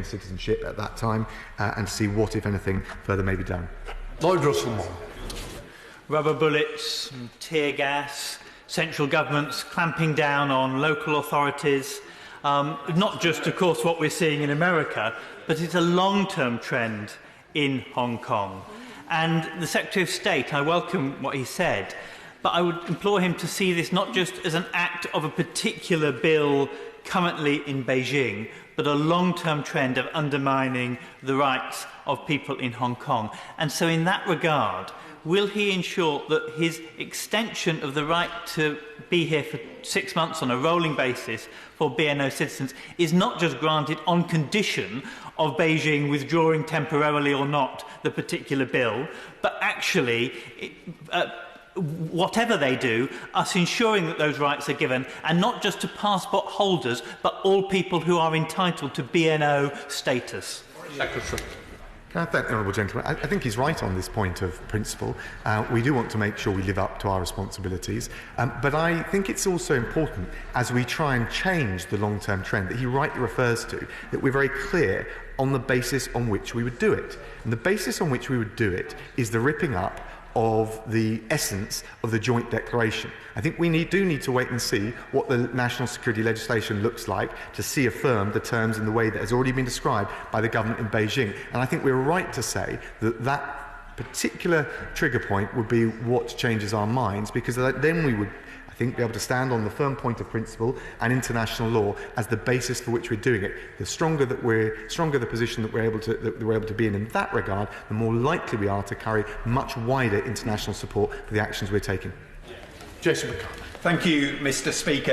citizenship at that time and see what, if anything, further may be done. Lloyd Russell-Moyle. Rubber bullets, tear gas, central governments clamping down on local authorities, not just, of course, what we're seeing in America, but it's a long-term trend in Hong Kong. And the Secretary of State, I welcome what he said, but I would implore him to see this not just as an act of a particular bill currently in Beijing, but a long-term trend of undermining the rights of people in Hong Kong. And so in that regard, will he ensure that his extension of the right to be here for 6 months on a rolling basis for BNO citizens is not just granted on condition of Beijing withdrawing temporarily or not the particular bill, but actually, whatever they do, us ensuring that those rights are given, and not just to passport holders, but all people who are entitled to BNO status? Secretary. Can I thank the honourable gentleman? I think he's right on this point of principle. We do want to make sure we live up to our responsibilities. But I think it's also important, as we try and change the long-term trend that he rightly refers to, that we're very clear on the basis on which we would do it. And the basis on which we would do it is the ripping up of the essence of the joint declaration. I think we do need to wait and see what the national security legislation looks like to see affirmed the terms in the way that has already been described by the government in Beijing. And I think we're right to say that that particular trigger point would be what changes our minds, because then we would, I think, be able to stand on the firm point of principle and international law as the basis for which we're doing it. The stronger the position that we're able to be in that regard, the more likely we are to carry much wider international support for the actions we're taking. Jason McCarthy. Thank you, Mr. Speaker.